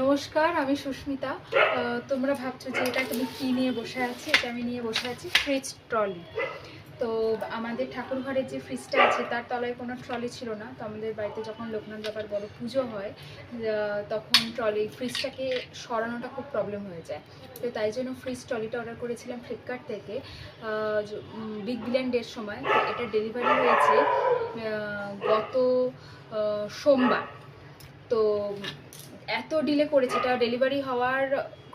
নমস্কার, আমি সুস্মিতা। তোমরা ভাবছো যে এটা তুমি কী নিয়ে বসে আছি? এটা আমি নিয়ে বসে আছি ফ্রিজ ট্রলি। তো আমাদের ঠাকুর ঘরের যে ফ্রিজটা আছে তার তলায় কোনো ট্রলি ছিল না। তো আমাদের বাড়িতে যখন লোকনাথ বাবার বড় পুজো হয় তখন ফ্রিজটাকে সরানোটা খুব প্রবলেম হয়ে যায়। তো তাই জন্য ফ্রিজ ট্রলিটা অর্ডার করেছিলাম ফ্লিপকার্ট থেকে বিগ বিলিয়ন ডের সময়। তো এটা ডেলিভারি হয়েছে গত সোমবার। তো এত ডিলে করেছে, এটা ডেলিভারি হওয়ার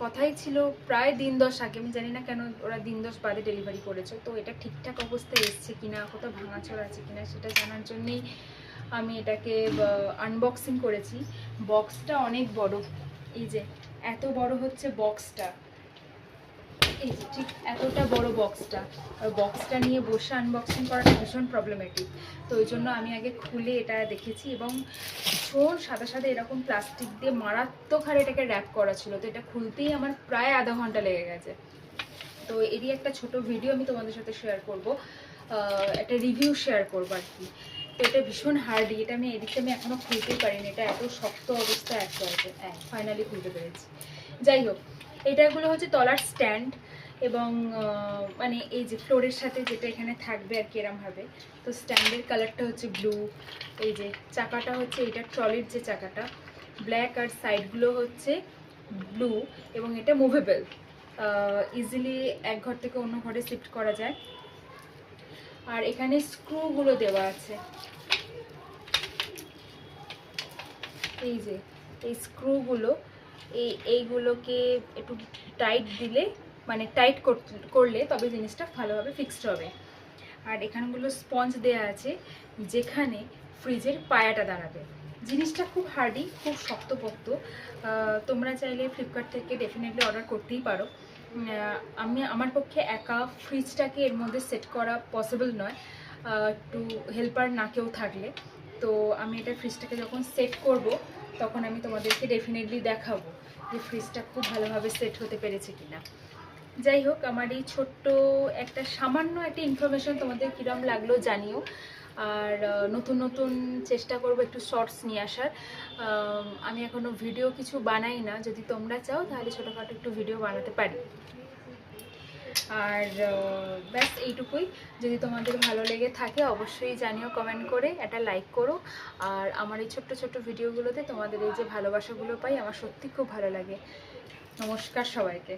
কথাই ছিল প্রায় দিন 10 আগে। আমি জানি না কেন ওরা দিন 10 বাদে ডেলিভারি করেছে। তো এটা ঠিকঠাক অবস্থায় এসছে কিনা, কোথাও ভাঙাচোরা আছে কিনা সেটা জানার জন্যেই আমি এটাকে আনবক্সিং করেছি। বক্সটা অনেক বড়, এই যে এত বড় হচ্ছে বক্সটা, এই যে ঠিক এতটা বড় বক্সটা। আর বক্সটা নিয়ে বসে আনবক্সিং করাটা ভীষণ প্রবলেমেটিক। তো ওই জন্য আমি আগে খুলে এটা দেখেছি এবং ভীষণ সাদা সাদা এরকম প্লাস্টিক দিয়ে মারাত্মক হারে এটাকে র্যাপ করা ছিল। তো এটা খুলতেই আমার প্রায় আধা ঘন্টা লেগে গেছে। তো এরই একটা ছোট ভিডিও আমি তোমাদের সাথে শেয়ার করব, একটা রিভিউ শেয়ার করবো আর কি। তো এটা ভীষণ হার্ডি, এটা আমি এদিকে আমি এখনও খুলতেই পারিনি। এটা এত শক্ত অবস্থায় আছে, ফাইনালি খুলতে পেরেছি। যাই হোক, এটাগুলো হচ্ছে তলার স্ট্যান্ড এবং মানে এই যে ফ্লোরের সাথে যেটা এখানে থাকবে আর কি এরমভাবে। তো স্ট্যান্ডের কালারটা হচ্ছে ব্লু। এই যে চাকাটা হচ্ছে এটা ট্রলির যে চাকাটা ব্ল্যাক, আর সাইডগুলো হচ্ছে ব্লু এবং এটা মুভেবল, ইজিলি এক ঘর থেকে অন্য ঘরে শিফট করা যায়। আর এখানে স্ক্রুগুলো দেওয়া আছে, এই যে এই স্ক্রুগুলো, এইগুলোকে একটু টাইট দিলে, মানে টাইট করলে তবে জিনিসটা ভালোভাবে ফিক্সড হবে। আর এখানগুলো স্পঞ্জ দেওয়া আছে যেখানে ফ্রিজের পায়াটা দাঁড়াবে। জিনিসটা খুব হার্ডি, খুব শক্তপোক্ত। তোমরা চাইলে ফ্লিপকার্ট থেকে ডেফিনেটলি অর্ডার করতেই পারো। আমার পক্ষে একা ফ্রিজটাকে এর মধ্যে সেট করা পসিবল নয়, একটু হেল্পার না কেউ থাকলে। তো আমি এটা ফ্রিজটাকে যখন সেট করব তখন আমি তোমাদেরকে ডেফিনেটলি দেখাবো যে ফ্রিজটা খুব ভালোভাবে সেট হতে পেরেছে কিনা। যাই হোক, আমার এই ছোট্ট একটা সামান্য একটা ইনফরমেশন তোমাদের কীরকম লাগলো জানিও। আর নতুন নতুন চেষ্টা করব একটু শর্টস নিয়ে আসার। আমি এখনও ভিডিও কিছু বানাই না, যদি তোমরা চাও তাহলে ছোটোখাটো একটু ভিডিও বানাতে পারি। আর ব্যাস এইটুকুই। যদি তোমাদের ভালো লেগে থাকে অবশ্যই জানিও কমেন্ট করে, একটা লাইক করো। আর আমার এই ছোট্ট ছোট্ট ভিডিওগুলোতে তোমাদের এই যে ভালোবাসাগুলো পাই আমার সত্যি খুব ভালো লাগে। নমস্কার সবাইকে।